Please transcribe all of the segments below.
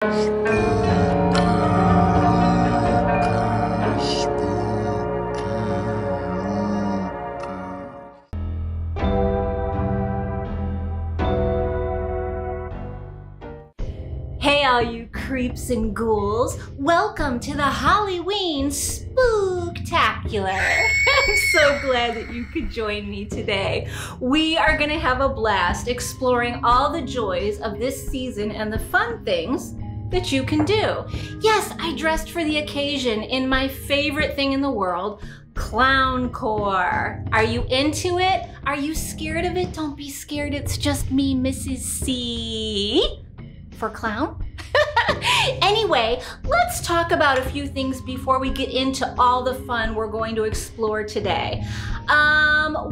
Hey all you creeps and ghouls, welcome to the Hollyween Spooktacular. I'm so glad that you could join me today. We are gonna have a blast exploring all the joys of this season and the fun things that you can do. Yes, I dressed for the occasion in my favorite thing in the world, clowncore. Are you into it? Are you scared of it? Don't be scared, it's just me, Mrs. C. For clown? Anyway, let's talk about a few things before we get into all the fun we're going to explore today.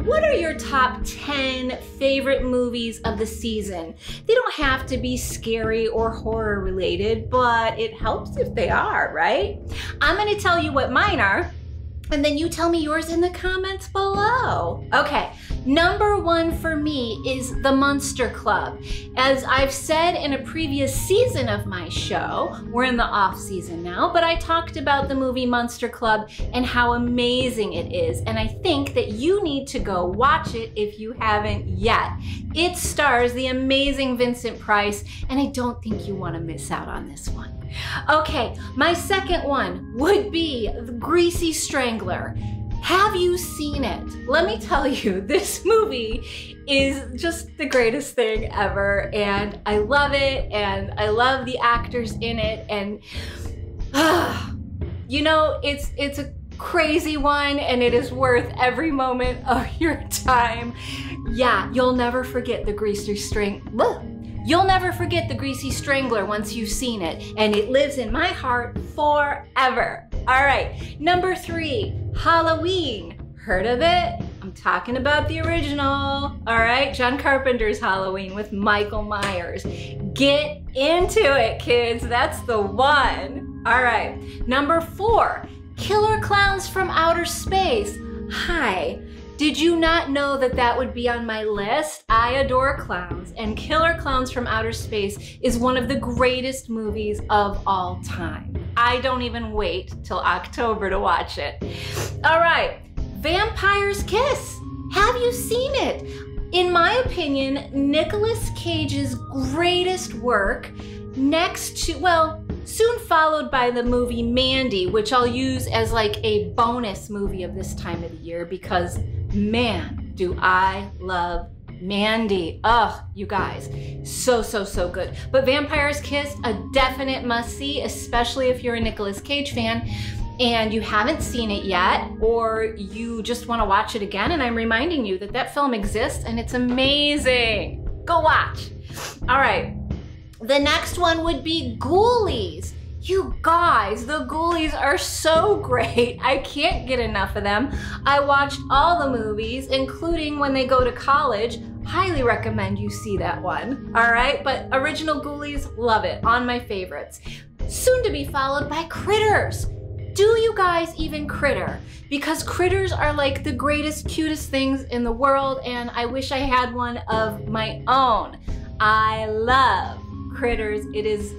What are your top 10 favorite movies of the season? They don't have to be scary or horror related, but it helps if they are, right? I'm going to tell you what mine are, and then you tell me yours in the comments below. Okay, number one for me is The Monster Club. As I've said in a previous season of my show, we're in the off season now, but I talked about the movie Monster Club and how amazing it is. And I think that you need to go watch it if you haven't yet. It stars the amazing Vincent Price, and I don't think you want to miss out on this one. Okay, my second one would be The Greasy Strangler. Have you seen it? Let me tell you, this movie is just the greatest thing ever, and I love it, and I love the actors in it, and you know, it's a crazy one, and it is worth every moment of your time. Yeah, you'll never forget The Greasy Strangler. You'll never forget The Greasy Strangler once you've seen it, and it lives in my heart forever. All right, number three, Halloween. Heard of it? I'm talking about the original. All right, John Carpenter's Halloween with Michael Myers. Get into it, kids. That's the one. All right, number four, Killer Clowns from Outer Space. Hi. Did you not know that that would be on my list? I adore clowns, and Killer Clowns from Outer Space is one of the greatest movies of all time. I don't even wait till October to watch it. All right, Vampire's Kiss. Have you seen it? In my opinion, Nicolas Cage's greatest work, next to, well, soon followed by the movie Mandy, which I'll use as like a bonus movie of this time of the year because man, do I love Mandy. Oh, you guys, so good. But Vampire's Kiss, a definite must-see, especially if you're a Nicolas Cage fan and you haven't seen it yet, or you just want to watch it again, and I'm reminding you that that film exists and it's amazing. Go watch. All right. The next one would be Ghoulies. You guys, the Ghoulies are so great. I can't get enough of them. I watched all the movies, including When They Go to College. Highly recommend you see that one. All right, but original Ghoulies, love it. On my favorites. Soon to be followed by Critters. Do you guys even critter? Because critters are like the greatest, cutest things in the world, and I wish I had one of my own. I love Critters. It is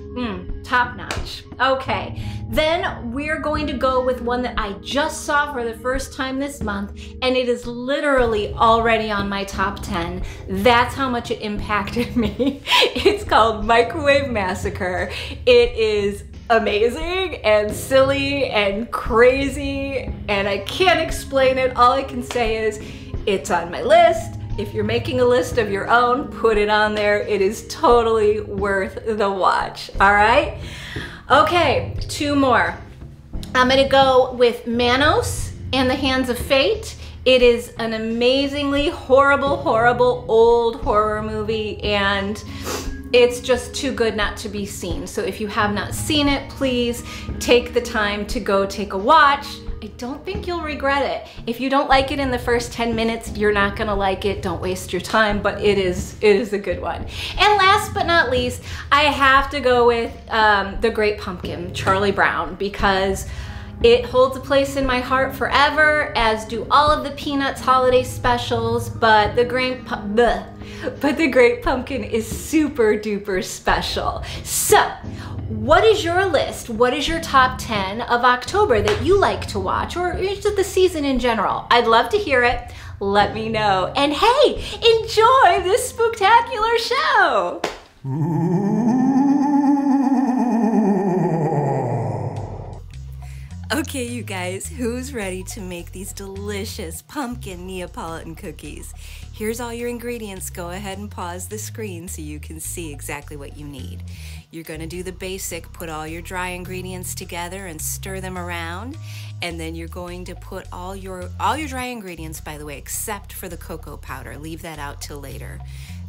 top notch. Okay, then we're going to go with one that I just saw for the first time this month, and it is literally already on my top 10. That's how much it impacted me. It's called Microwave Massacre. It is amazing and silly and crazy, and I can't explain it. All I can say is it's on my list. If you're making a list of your own, put it on there. It is totally worth the watch, all right? Okay, two more. I'm gonna go with Manos and the Hands of Fate. It is an amazingly horrible old horror movie, and it's just too good not to be seen. So if you have not seen it, please take the time to go take a watch. I don't think you'll regret it. If you don't like it in the first 10 minutes, you're not gonna like it. Don't waste your time, but it is a good one. And last but not least, I have to go with The Great Pumpkin, Charlie Brown, because it holds a place in my heart forever, as do all of the Peanuts holiday specials, but The Great Pumpkin is super duper special. So, what is your list? What is your top 10 of October that you like to watch, or just the season in general? I'd love to hear it. Let me know. And hey, enjoy this spooktacular show. Okay, you guys, who's ready to make these delicious pumpkin Neapolitan cookies? Here's all your ingredients. Go ahead and pause the screen so you can see exactly what you need. You're gonna do the basic, put all your dry ingredients together and stir them around. And then you're going to put all your dry ingredients, by the way, except for the cocoa powder. Leave that out till later.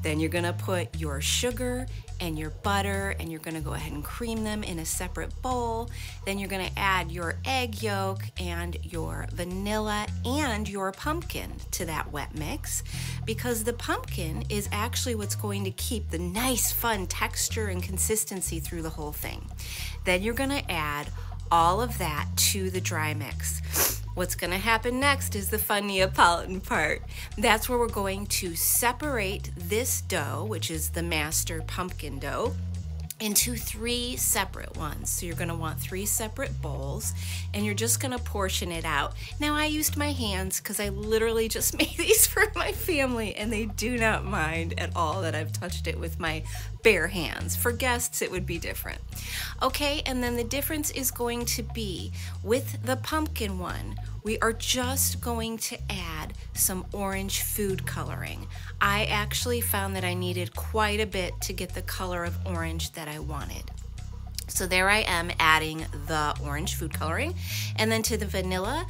Then you're gonna put your sugar and your butter, and you're gonna go ahead and cream them in a separate bowl. Then you're gonna add your egg yolk and your vanilla and your pumpkin to that wet mix, because the pumpkin is actually what's going to keep the nice, fun texture and consistency through the whole thing. Then you're gonna add all of that to the dry mix. What's gonna happen next is the fun Neapolitan part. That's where we're going to separate this dough, which is the master pumpkin dough, into 3 separate ones. So you're gonna want 3 separate bowls, and you're just gonna portion it out. Now, I used my hands because I literally just made these for my family, and they do not mind at all that I've touched it with my bare hands. For guests, it would be different. Okay, and then the difference is going to be with the pumpkin one, we are just going to add some orange food coloring. I actually found that I needed quite a bit to get the color of orange that I wanted. So there I am adding the orange food coloring. And then to the vanilla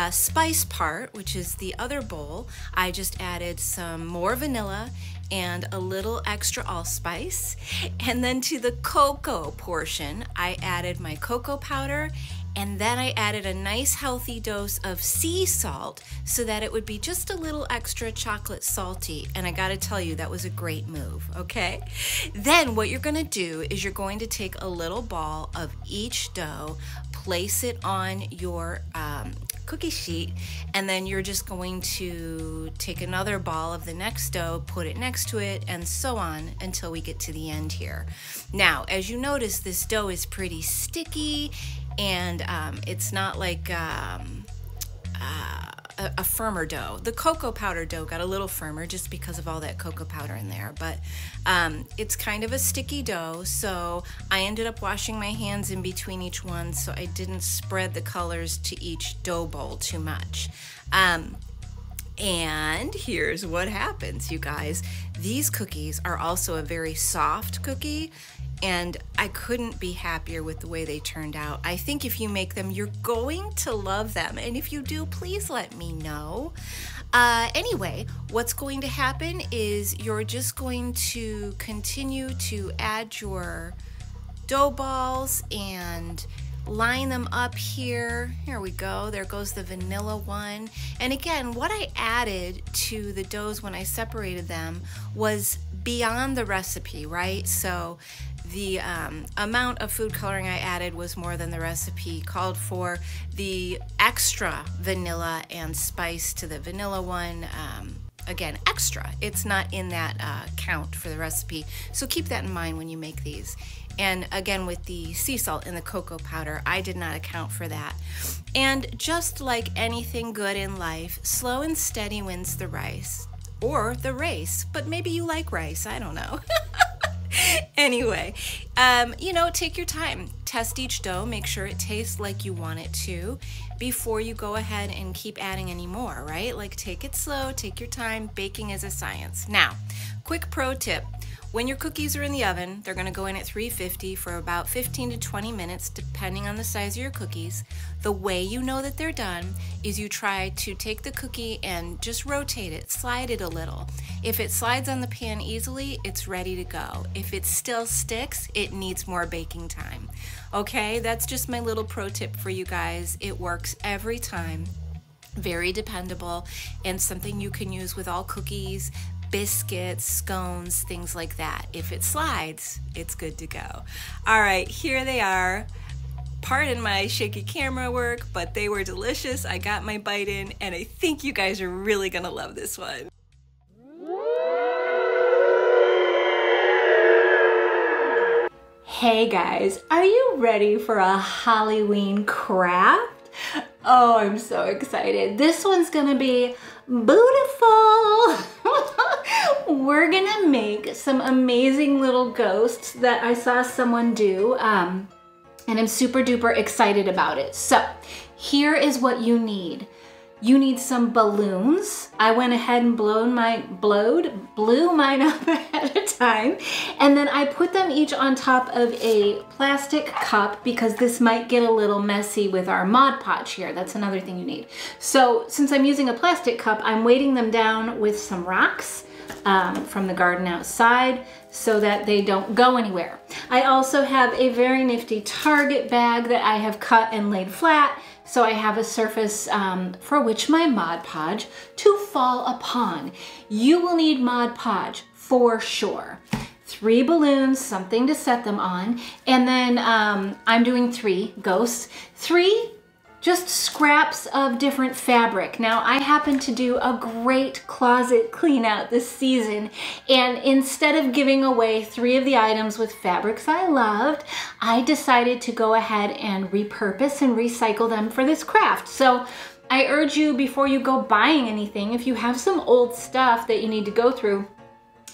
spice part, which is the other bowl, I just added some more vanilla and a little extra allspice. And then to the cocoa portion, I added my cocoa powder, and then I added a nice healthy dose of sea salt so that it would be just a little extra chocolate salty. And I gotta tell you, that was a great move, okay? Then what you're gonna do is you're going to take a little ball of each dough, place it on your cookie sheet, and then you're just going to take another ball of the next dough, put it next to it, and so on until we get to the end here. Now, as you notice, this dough is pretty sticky, and it's not like a firmer dough. The cocoa powder dough got a little firmer just because of all that cocoa powder in there, but it's kind of a sticky dough, so I ended up washing my hands in between each one so I didn't spread the colors to each dough bowl too much. And here's what happens, you guys. These cookies are also a very soft cookie, and I couldn't be happier with the way they turned out. I think if you make them, you're going to love them. And if you do, please let me know. Anyway, what's going to happen is you're just going to continue to add your dough balls and line them up here. Here we go. There goes the vanilla one. And again, what I added to the doughs when I separated them was beyond the recipe, right? So the amount of food coloring I added was more than the recipe called for. The extra vanilla and spice to the vanilla one, again, extra. It's not in that count for the recipe. So keep that in mind when you make these. And again, with the sea salt and the cocoa powder, I did not account for that. And just like anything good in life, slow and steady wins the race. Or the race, but maybe you like rice, I don't know. Anyway, you know, take your time. Test each dough, make sure it tastes like you want it to before you go ahead and keep adding any more, right? Like, take it slow, take your time. Baking is a science. Now, quick pro tip. When your cookies are in the oven, they're gonna go in at 350 for about 15 to 20 minutes, depending on the size of your cookies. The way you know that they're done is you try to take the cookie and just rotate it, slide it a little. If it slides on the pan easily, it's ready to go. If it still sticks, it needs more baking time. Okay, that's just my little pro tip for you guys. It works every time. Very dependable, and something you can use with all cookies, biscuits, scones, things like that. If it slides, it's good to go. All right, here they are. Pardon my shaky camera work, but they were delicious. I got my bite in, and I think you guys are really gonna love this one. Hey guys, are you ready for a Hollyween craft? Oh, I'm so excited. This one's gonna be beautiful. We're gonna make some amazing little ghosts that I saw someone do, and I'm super duper excited about it. So here is what you need. You need some balloons. I went ahead and blew mine up ahead of time. And then I put them each on top of a plastic cup because this might get a little messy with our Mod Podge here. That's another thing you need. So since I'm using a plastic cup, I'm weighting them down with some rocks from the garden outside so that they don't go anywhere. I also have a very nifty Target bag that I have cut and laid flat, so I have a surface for which my Mod Podge to fall upon. You will need Mod Podge for sure. 3 balloons, something to set them on, and then I'm doing 3 ghosts. 3 just scraps of different fabric. Now, I happen to do a great closet clean out this season, and instead of giving away 3 of the items with fabrics I loved, I decided to go ahead and repurpose and recycle them for this craft. So I urge you, before you go buying anything, if you have some old stuff that you need to go through,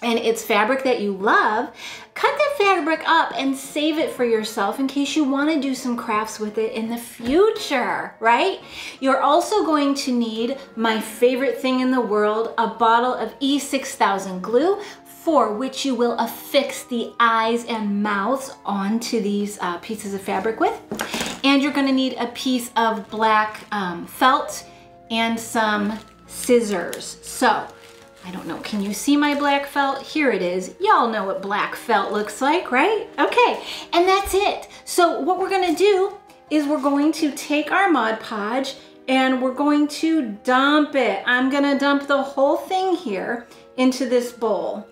and it's fabric that you love, cut that fabric up and save it for yourself in case you want to do some crafts with it in the future, right? You're also going to need my favorite thing in the world, a bottle of E6000 glue, for which you will affix the eyes and mouths onto these pieces of fabric with. And you're going to need a piece of black felt and some scissors. So, I don't know, can you see my black felt? Here it is. Y'all know what black felt looks like, right? Okay, and that's it. So what we're gonna do is we're going to take our Mod Podge and we're going to dump it. I'm gonna dump the whole thing here into this bowl.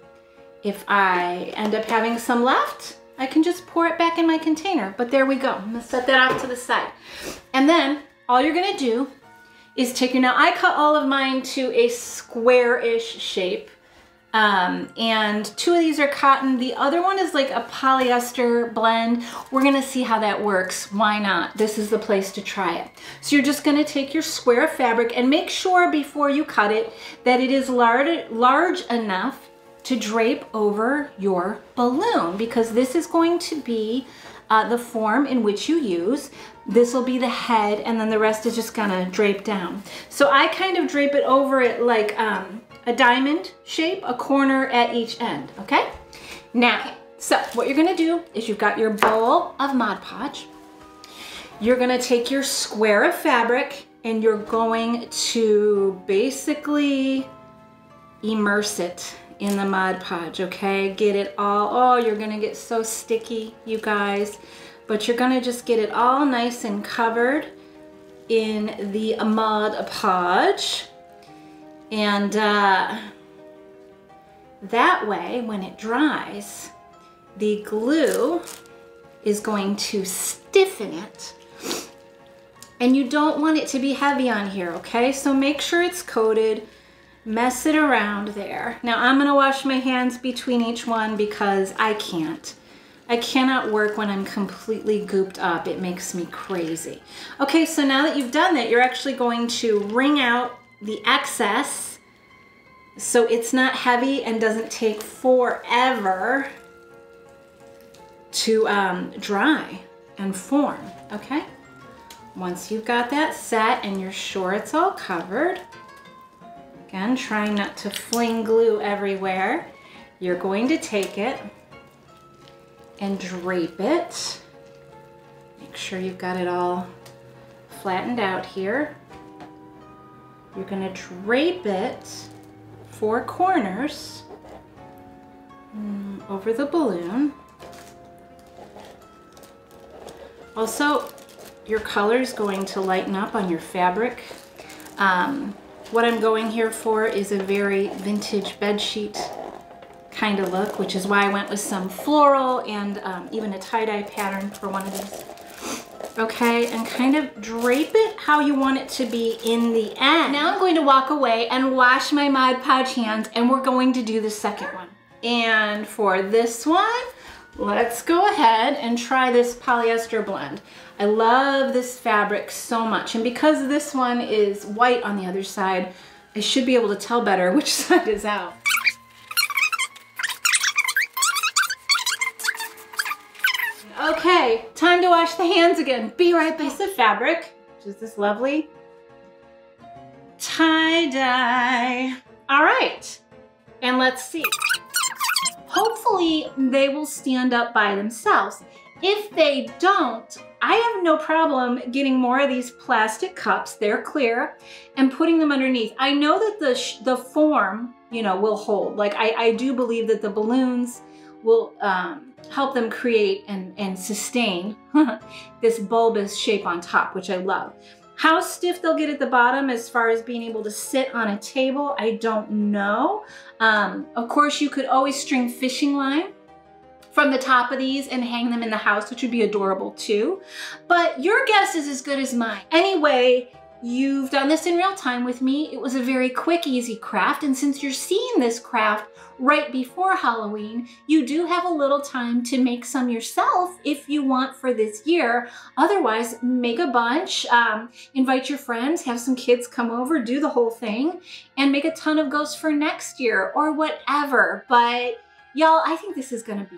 If I end up having some left, I can just pour it back in my container, but there we go. I'm gonna set that off to the side. And then all you're gonna do is take your, now I cut all of mine to a square-ish shape, and 2 of these are cotton. The other one is like a polyester blend. We're gonna see how that works. Why not? This is the place to try it. So you're just gonna take your square of fabric and make sure before you cut it that it is large enough to drape over your balloon, because this is going to be the form in which you use. This will be the head, and then the rest is just gonna drape down. So I kind of drape it over it like a diamond shape, a corner at each end, okay? Now, so what you're gonna do is you've got your bowl of Mod Podge. You're gonna take your square of fabric and you're going to basically immerse it in the Mod Podge, okay? Get it all, oh, you're gonna get so sticky, you guys. But you're gonna just get it all nice and covered in the Mod Podge. And that way, when it dries, the glue is going to stiffen it. And you don't want it to be heavy on here, okay? So make sure it's coated, mess it around there. Now I'm gonna wash my hands between each one because I cannot work when I'm completely gooped up. It makes me crazy. Okay, so now that you've done that, you're actually going to wring out the excess so it's not heavy and doesn't take forever to dry and form, okay? Once you've got that set and you're sure it's all covered, again, trying not to fling glue everywhere, you're going to take it and drape it. Make sure you've got it all flattened out here. You're gonna drape it 4 corners over the balloon. Also, your color is going to lighten up on your fabric. What I'm going here for is a very vintage bedsheet kind of look, which is why I went with some floral and even a tie-dye pattern for one of these. Okay, and kind of drape it how you want it to be in the end. Now I'm going to walk away and wash my Mod Podge hands, and we're going to do the second one. And for this one, let's go ahead and try this polyester blend. I love this fabric so much, and because this one is white on the other side, I should be able to tell better which side is out. Okay, time to wash the hands again. Be right back. Piece of fabric, which is this lovely tie-dye. All right, and let's see. Hopefully they will stand up by themselves. If they don't, I have no problem getting more of these plastic cups, they're clear, and putting them underneath. I know that the form, you know, will hold. Like I do believe that the balloons will help them create and sustain this bulbous shape on top, which I love. How stiff they'll get at the bottom as far as being able to sit on a table, I don't know. Of course, you could always string fishing line from the top of these and hang them in the house, which would be adorable too. But your guess is as good as mine. Anyway, you've done this in real time with me. It was a very quick, easy craft. And since you're seeing this craft right before Halloween, you do have a little time to make some yourself if you want for this year. Otherwise, make a bunch, invite your friends, have some kids come over, do the whole thing, and make a ton of ghosts for next year or whatever. But y'all, I think this is gonna be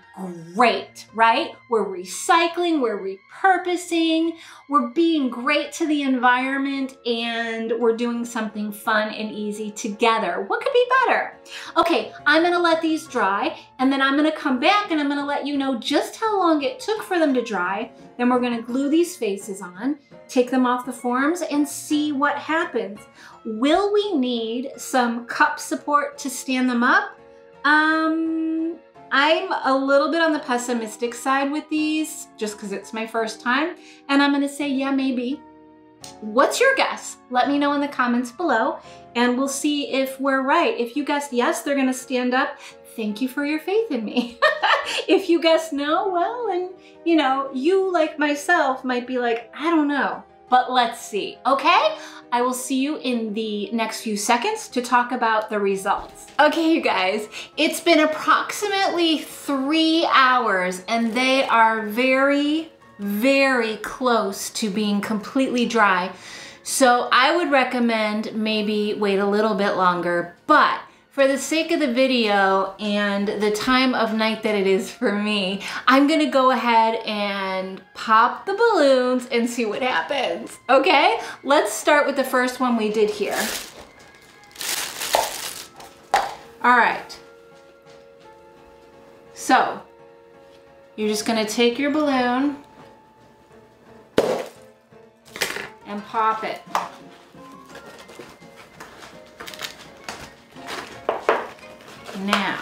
great, right? We're recycling, we're repurposing, we're being great to the environment, and we're doing something fun and easy together. What could be better? Okay, I'm gonna let these dry, and then I'm gonna come back and I'm gonna let you know just how long it took for them to dry. Then we're gonna glue these faces on, take them off the forms, and see what happens. Will we need some cup support to stand them up? I'm a little bit on the pessimistic side with these, just because it's my first time, and I'm gonna say, yeah, maybe. What's your guess? Let me know in the comments below, and we'll see if we're right. If you guessed yes, they're gonna stand up, thank you for your faith in me. If you guessed no, well, and you know, you like myself might be like, I don't know. But let's see, okay? I will see you in the next few seconds to talk about the results. Okay, you guys, it's been approximately 3 hours and they are very, very close to being completely dry. So I would recommend maybe wait a little bit longer, but for the sake of the video and the time of night that it is for me, I'm gonna go ahead and pop the balloons and see what happens, okay? Let's start with the first one we did here. All right. So, you're just gonna take your balloon and pop it. Now,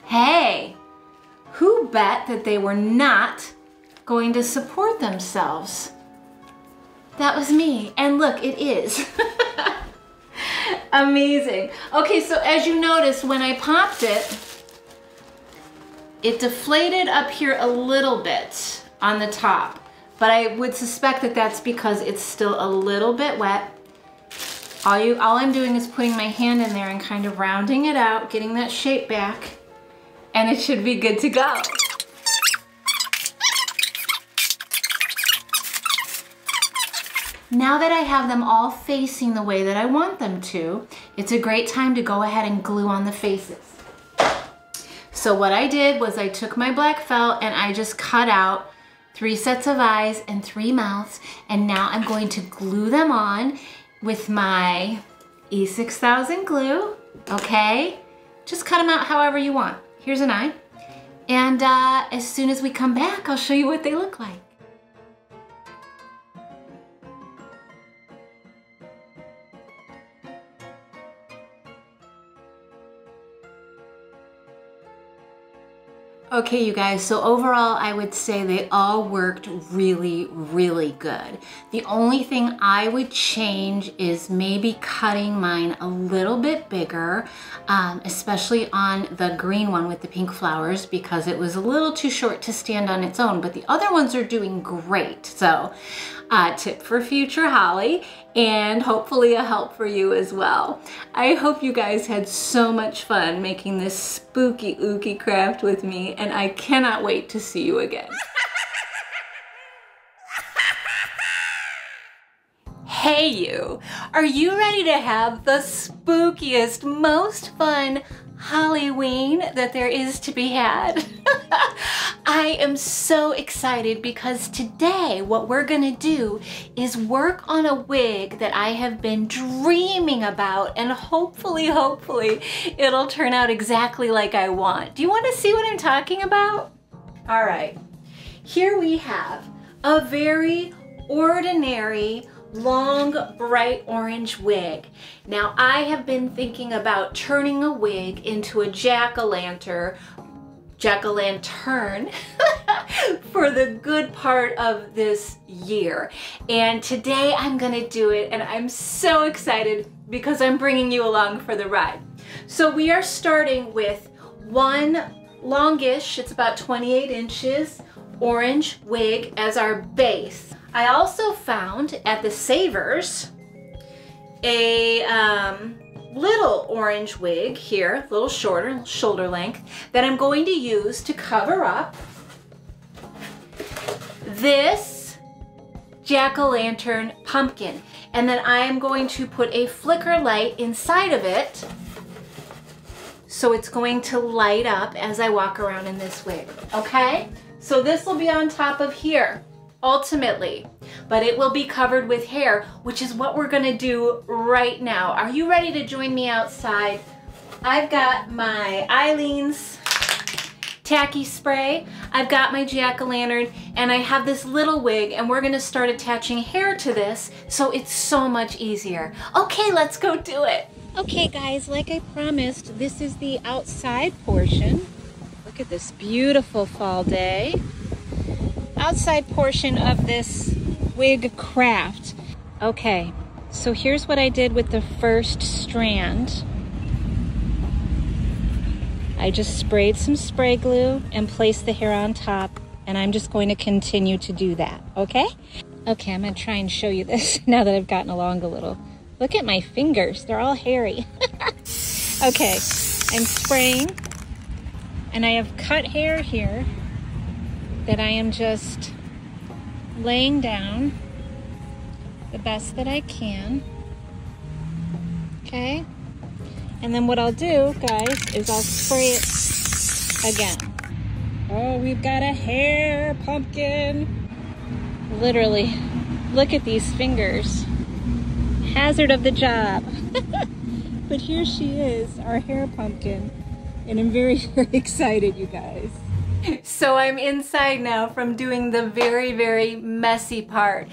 hey, who bet that they were not going to support themselves? That was me, and look, it is. Amazing. Okay, so as you notice, when I popped it, it deflated up here a little bit on the top. But I would suspect that that's because it's still a little bit wet. All I'm doing is putting my hand in there and kind of rounding it out, getting that shape back, and it should be good to go. Now that I have them all facing the way that I want them to, it's a great time to go ahead and glue on the faces. So what I did was I took my black felt and I just cut out 3 sets of eyes and 3 mouths, and now I'm going to glue them on with my E6000 glue, okay? Just cut them out however you want. Here's an eye, and as soon as we come back, I'll show you what they look like. Okay, you guys, so overall, I would say they all worked really, really good. The only thing I would change is maybe cutting mine a little bit bigger, especially on the green one with the pink flowers, because it was a little too short to stand on its own, but the other ones are doing great. So tip for future Holly, and hopefully a help for you as well. I hope you guys had so much fun making this spooky ooky craft with me, and I cannot wait to see you again. Hey you! Are you ready to have the spookiest, most fun Hollyween that there is to be had? I am so excited because today what we're gonna do is work on a wig that I have been dreaming about, and hopefully it'll turn out exactly like I want. Do you want to see what I'm talking about? All right, here we have a very ordinary long bright orange wig. Now I have been thinking about turning a wig into a jack-o'-lantern for the good part of this year, and today I'm gonna do it, and I'm so excited because I'm bringing you along for the ride. So we are starting with one longish, it's about 28 inches, orange wig as our base. I also found at the Savers a little orange wig here, a little shorter, shoulder length, that I'm going to use to cover up this jack-o'-lantern pumpkin. And then I am going to put a flicker light inside of it, so it's going to light up as I walk around in this wig, okay? So this will be on top of here, ultimately, but it will be covered with hair, which is what we're gonna do right now. Are you ready to join me outside? I've got my Eileen's tacky spray, I've got my jack-o'-lantern, and I have this little wig, and we're gonna start attaching hair to this so it's so much easier. Okay, let's go do it. Okay guys, like I promised, this is the outside portion. Look at this beautiful fall day. Outside portion of this wig craft. Okay, so here's what I did with the first strand. I just sprayed some spray glue and placed the hair on top, and I'm just going to continue to do that, okay? Okay, I'm gonna try and show you this now that I've gotten along a little. Look at my fingers, they're all hairy. Okay, I'm spraying, and I have cut hair here that I am just laying down the best that I can, okay? And then what I'll do, guys, is I'll spray it again. Oh, we've got a hair pumpkin. Literally, look at these fingers. Hazard of the job. But here she is, our hair pumpkin. And I'm very, very excited, you guys. So I'm inside now from doing the very, very messy part.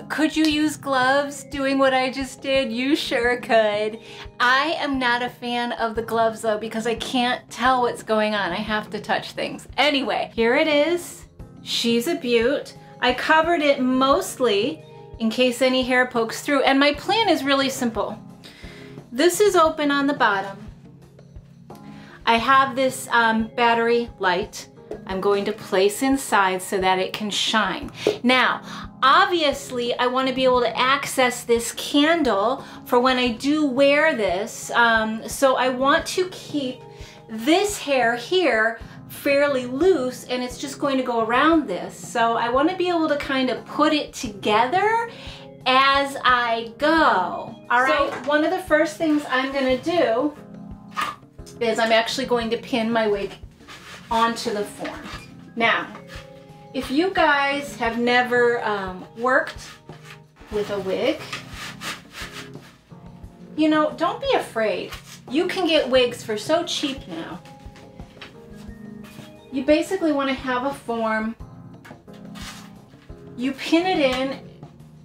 Could you use gloves doing what I just did? You sure could. I am not a fan of the gloves though, because I can't tell what's going on. I have to touch things. Anyway, here it is. She's a beaut. I covered it mostly in case any hair pokes through, and my plan is really simple. This is open on the bottom. I have this battery light I'm going to place inside so that it can shine. Now, obviously, I want to be able to access this candle for when I do wear this. So I want to keep this hair here fairly loose, and it's just going to go around this. So I want to be able to kind of put it together as I go. All right, so one of the first things I'm going to do is I'm actually going to pin my wig onto the form. Now, if you guys have never worked with a wig, you know, don't be afraid. You can get wigs for so cheap now. You basically want to have a form. You pin it in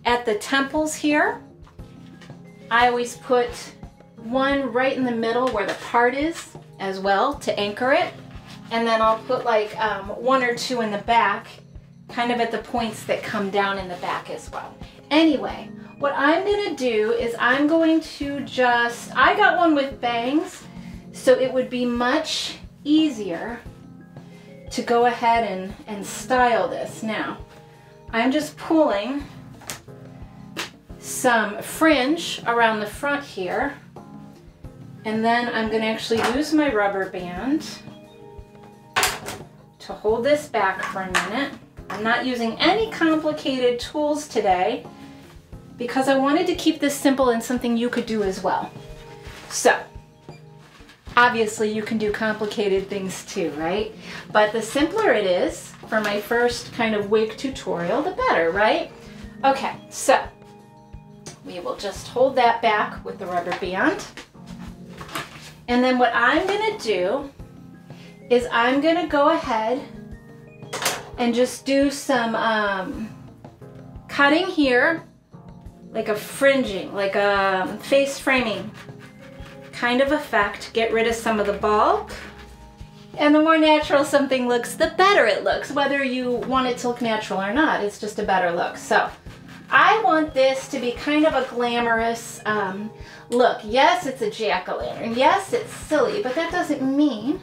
at the temples here. I always put one right in the middle where the part is as well to anchor it. And then I'll put like one or two in the back, kind of at the points that come down in the back as well. Anyway, what I'm gonna do is I'm going to just, I got one with bangs, so it would be much easier to go ahead and style this. Now, I'm just pulling some fringe around the front here, and then I'm going to actually use my rubber band to hold this back for a minute. I'm not using any complicated tools today because I wanted to keep this simple and something you could do as well. So, obviously you can do complicated things too, right? But the simpler it is for my first kind of wig tutorial, the better, right? Okay, so we will just hold that back with the rubber band. And then what I'm gonna do is I'm gonna go ahead and just do some cutting here, like a fringing, like a face framing kind of effect. Get rid of some of the bulk. And the more natural something looks, the better it looks. Whether you want it to look natural or not, it's just a better look. So I want this to be kind of a glamorous look. Yes, it's a jack-o'-lantern. Yes, it's silly, but that doesn't mean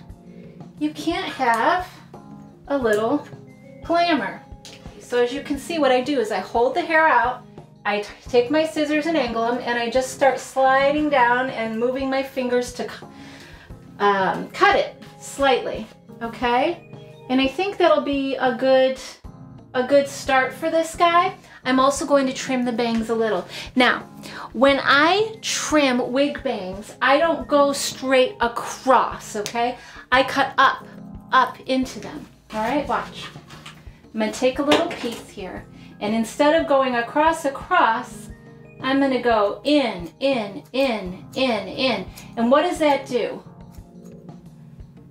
you can't have a little glamour. So as you can see, what I do is I hold the hair out, I take my scissors and angle them, and I just start sliding down and moving my fingers to cut it slightly, okay? And I think that'll be a good start for this guy. I'm also going to trim the bangs a little. Now, when I trim wig bangs, I don't go straight across, okay? I cut up into them, all right? Watch. I'm gonna take a little piece here, and instead of going across, I'm gonna go in. And what does that do?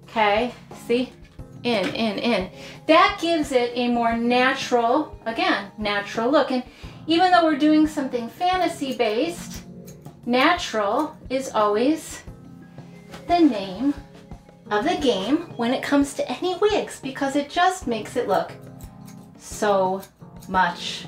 Okay, see? In. That gives it a more natural, again, natural look. And even though we're doing something fantasy-based, natural is always the name of the game when it comes to any wigs, because it just makes it look so much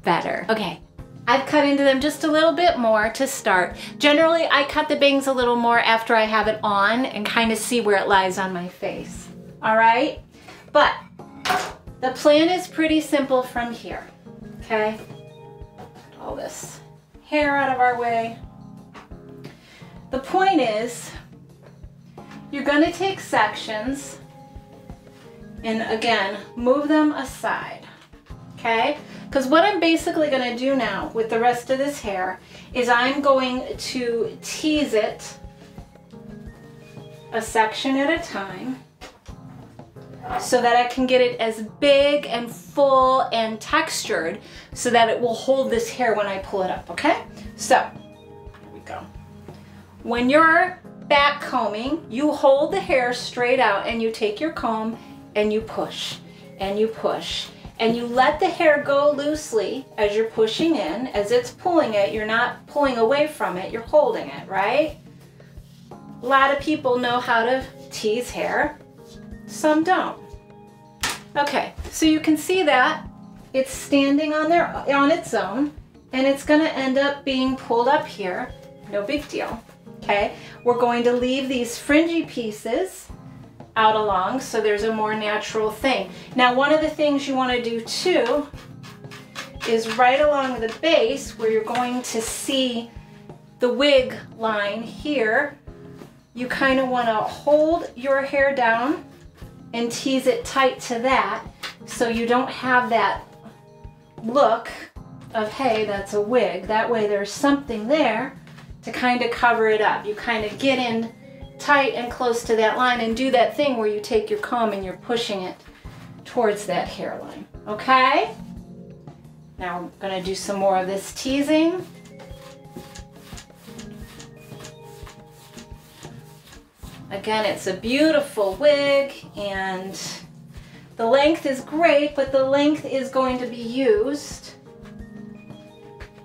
better. Okay, I've cut into them just a little bit more to start. Generally, I cut the bangs a little more after I have it on and kind of see where it lies on my face. All right, but the plan is pretty simple from here, okay? Get all this hair out of our way. The point is, you're gonna take sections and again, move them aside, okay? Because what I'm basically gonna do now with the rest of this hair is I'm going to tease it a section at a time so that I can get it as big and full and textured so that it will hold this hair when I pull it up, okay? So, here we go. When you're back combing, you hold the hair straight out and you take your comb and you push and you push and you let the hair go loosely as you're pushing in. As it's pulling it, you're not pulling away from it, you're holding it, right? A lot of people know how to tease hair, some don't. Okay, so you can see that it's standing on its own, and it's gonna end up being pulled up here, no big deal, okay? We're going to leave these fringy pieces out along so there's a more natural thing. Now, one of the things you wanna do too is right along the base where you're going to see the wig line here, you kind of want to hold your hair down and tease it tight to that so you don't have that look of, hey, that's a wig. That way there's something there to kind of cover it up. You kind of get in tight and close to that line and do that thing where you take your comb and you're pushing it towards that hairline, okay? Now I'm going to do some more of this teasing. Again, it's a beautiful wig and the length is great, but the length is going to be used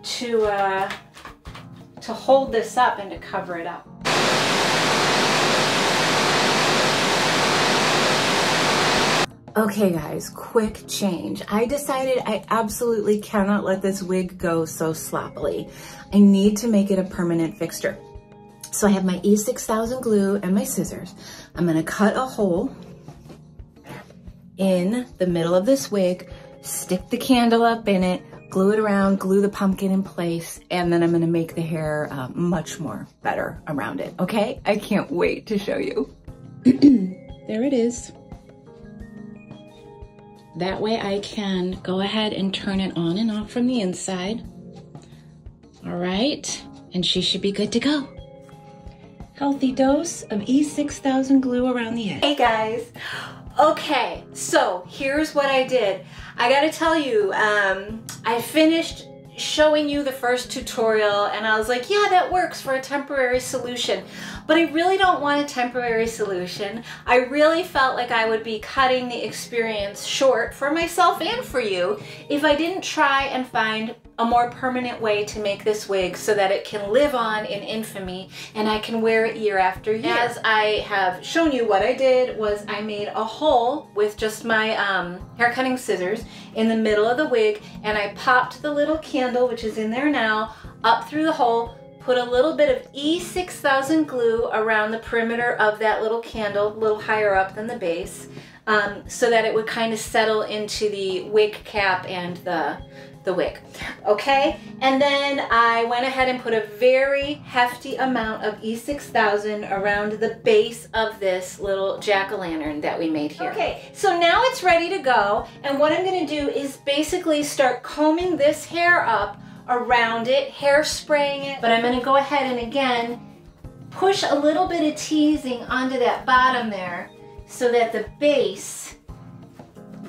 to hold this up and to cover it up. Okay guys, quick change. I decided I absolutely cannot let this wig go so sloppily. I need to make it a permanent fixture. So I have my E6000 glue and my scissors. I'm gonna cut a hole in the middle of this wig stick the candle up in it, glue it around, glue the pumpkin in place, and then I'm gonna make the hair much more better around it, okay? I can't wait to show you. There it is. That way I can go ahead and turn it on and off from the inside. All right, and she should be good to go. Healthy dose of E6000 glue around the edge. Hey guys. Okay, so here's what I did. I gotta tell you, I finished showing you the first tutorial and I was like, yeah, that works for a temporary solution. But I really don't want a temporary solution. I really felt like I would be cutting the experience short for myself and for you if I didn't try and find a more permanent way to make this wig so that it can live on in infamy and I can wear it year after year. As I have shown you, what I did was I made a hole with just my hair cutting scissors in the middle of the wig, and I popped the little candle, which is in there now, up through the hole, put a little bit of E6000 glue around the perimeter of that little candle, a little higher up than the base, so that it would kind of settle into the wig cap and the wig. Okay, and then I went ahead and put a very hefty amount of E6000 around the base of this little jack-o'-lantern that we made here. Okay, so now it's ready to go, and what I'm going to do is basically start combing this hair up around it, hairspraying it, but I'm going to go ahead and again push a little bit of teasing onto that bottom there so that the base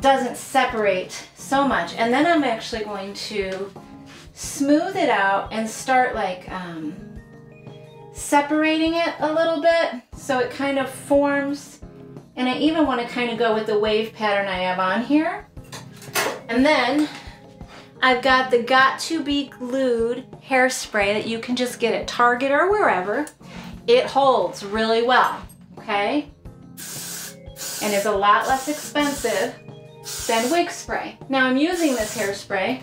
doesn't separate so much. And then I'm actually going to smooth it out and start like separating it a little bit so it kind of forms. And I even want to kind of go with the wave pattern I have on here. And then I've got the Got To Be Glued hairspray that you can just get at Target or wherever. It holds really well, okay? And is a lot less expensive than wig spray. Now I'm using this hairspray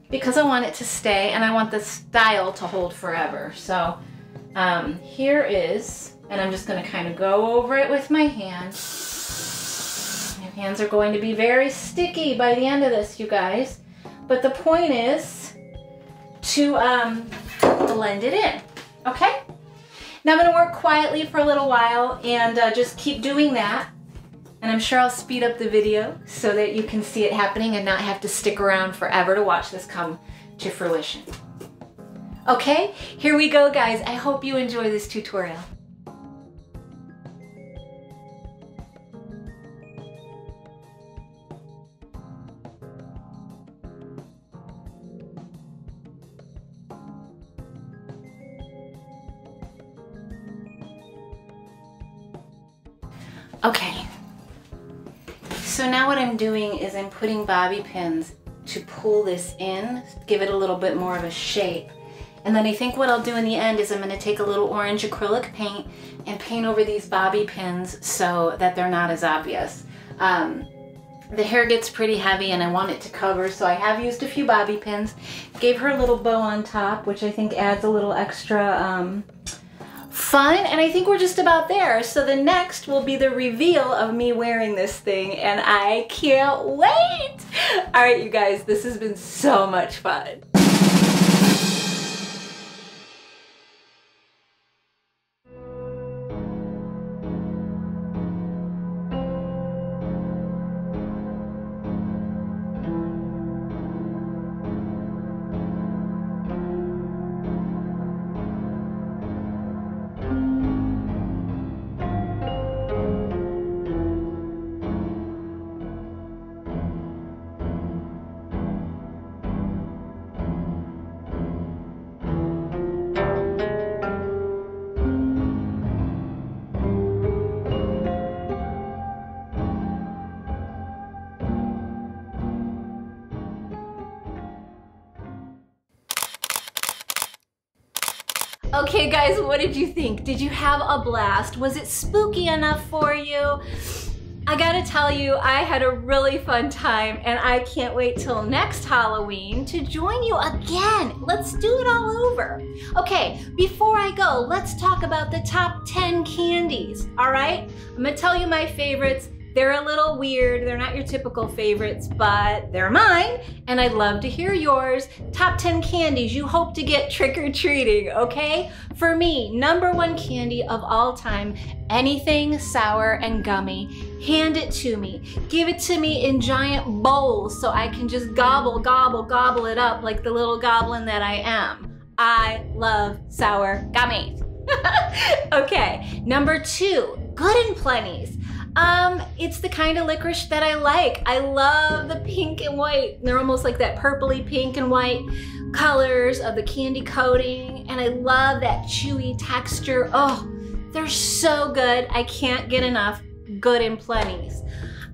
because I want it to stay and I want the style to hold forever. So here is, and I'm just going to kind of go over it with my hand. My hands are going to be very sticky by the end of this, you guys. But the point is to blend it in, okay? Now I'm going to work quietly for a little while and just keep doing that. And I'm sure I'll speed up the video so that you can see it happening and not have to stick around forever to watch this come to fruition. Okay, here we go, guys. I hope you enjoy this tutorial. Okay. So now what I'm doing is I'm putting bobby pins to pull this in, give it a little bit more of a shape. And then I think what I'll do in the end is I'm going to take a little orange acrylic paint and paint over these bobby pins so that they're not as obvious. The hair gets pretty heavy and I want it to cover, so I have used a few bobby pins. Gave her a little bow on top, which I think adds a little extra fun, and I think we're just about there. So the next will be the reveal of me wearing this thing, and I can't wait! All right, you guys, this has been so much fun. Okay guys, what did you think? Did you have a blast? Was it spooky enough for you? I gotta tell you, I had a really fun time and I can't wait till next Halloween to join you again. Let's do it all over. Okay, before I go, let's talk about the top 10 candies, all right? I'm gonna tell you my favorites, They're a little weird. They're not your typical favorites, but they're mine, and I'd love to hear yours. Top 10 candies you hope to get trick-or-treating, okay? For me, #1 candy of all time, anything sour and gummy. Hand it to me. Give it to me in giant bowls so I can just gobble, gobble, gobble it up like the little goblin that I am. I love sour gummies. Okay, #2, Good and Plenty's. It's the kind of licorice that I like. I love the pink and white. They're almost like that purpley pink and white colors of the candy coating, and I love that chewy texture. Oh, they're so good. I can't get enough Good and Plenty's.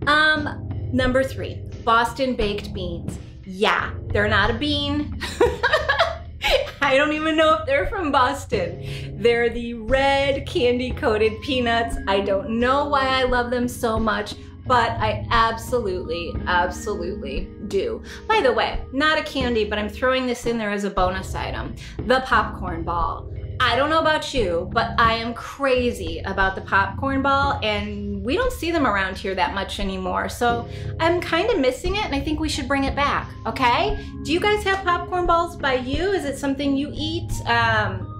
#3, Boston baked beans. Yeah, they're not a bean. I don't even know if they're from Boston. They're the red candy-coated peanuts. I don't know why I love them so much, but I absolutely, absolutely do. By the way, not a candy, but I'm throwing this in there as a bonus item. The popcorn ball. I don't know about you, but I am crazy about the popcorn ball, and we don't see them around here that much anymore. So I'm kind of missing it, and I think we should bring it back, okay? Do you guys have popcorn balls by you? Is it something you eat?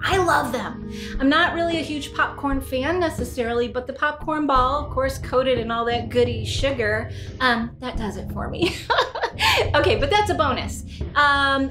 I love them. I'm not really a huge popcorn fan necessarily, but the popcorn ball, of course, coated in all that goody sugar, that does it for me. Okay, but that's a bonus.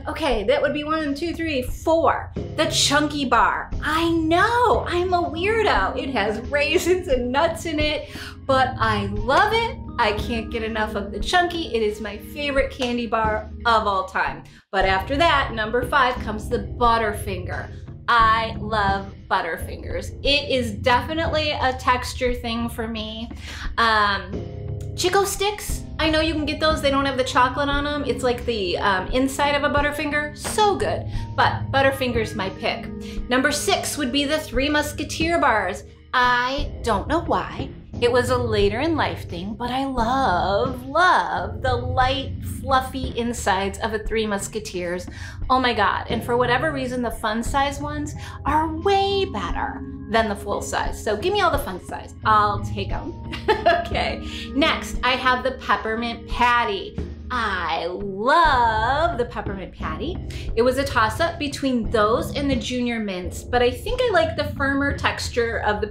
Okay, that would be 1, 2, 3, 4. The chunky bar. I know, I'm a weirdo. It has raisins and nuts in it, but I love it. I can't get enough of the chunky. It is my favorite candy bar of all time. But after that, #5 comes the Butterfinger. I love Butterfingers. It is definitely a texture thing for me. Chico sticks, I know you can get those. They don't have the chocolate on them. It's like the inside of a Butterfinger. So good, but Butterfinger's my pick. #6 would be the Three Musketeer bars. I don't know why. It was a later in life thing, but I love the light, fluffy insides of a Three Musketeers. Oh my God, and for whatever reason, the fun size ones are way better than the full size. So give me all the fun size, I'll take them. Okay, next I have the Peppermint Patty. I love the Peppermint Patty. It was a toss-up between those and the Junior Mints, but I think I like the firmer texture of the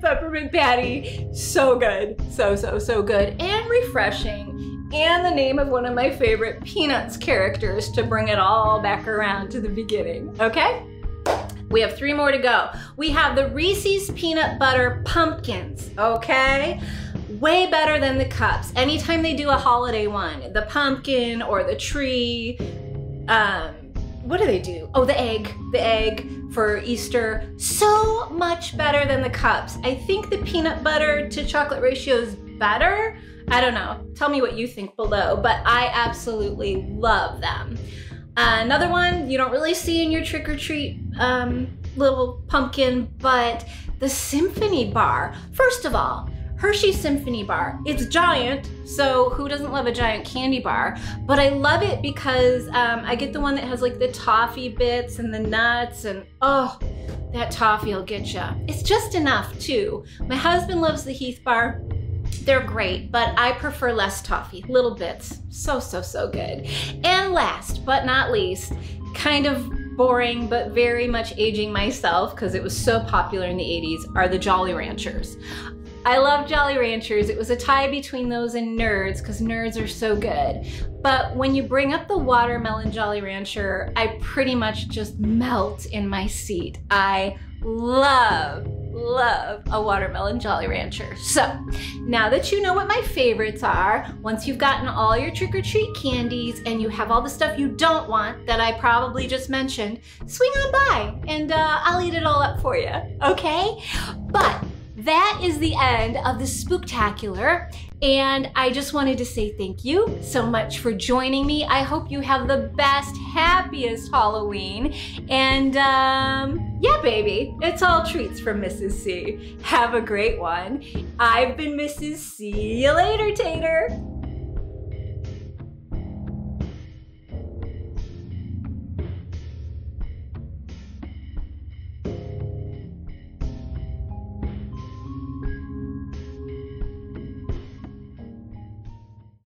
Peppermint Patty. So good, so good, and refreshing, and the name of one of my favorite Peanuts characters to bring it all back around to the beginning, okay? We have 3 more to go. We have the Reese's Peanut Butter Pumpkins, okay? Way better than the cups. Anytime they do a holiday one, the pumpkin or the tree, what do they do? Oh, the egg for Easter. So much better than the cups. I think the peanut butter to chocolate ratio is better. I don't know, tell me what you think below, but I absolutely love them. Another one you don't really see in your trick-or-treat little pumpkin, but the Symphony Bar. First of all, Hershey's Symphony Bar. It's giant, so who doesn't love a giant candy bar? But I love it because I get the one that has like the toffee bits and the nuts, and oh, that toffee will get ya. It's just enough too. My husband loves the Heath Bar. They're great, but I prefer less toffee, little bits. So good. And last but not least, kind of boring, but very much aging myself because it was so popular in the 80s, are the Jolly Ranchers. I love Jolly Ranchers. It was a tie between those and Nerds because Nerds are so good. But when you bring up the watermelon Jolly Rancher, I pretty much just melt in my seat. I love a watermelon Jolly Rancher. So now that you know what my favorites are, once you've gotten all your trick-or-treat candies and you have all the stuff you don't want that I probably just mentioned, swing on by and I'll eat it all up for you, okay? But that is the end of the Spooktacular, and I just wanted to say thank you so much for joining me. I hope you have the best, happiest Halloween, and yeah, baby, it's all treats from Mrs. C. Have a great one. I've been Mrs. C. See you later, Tater.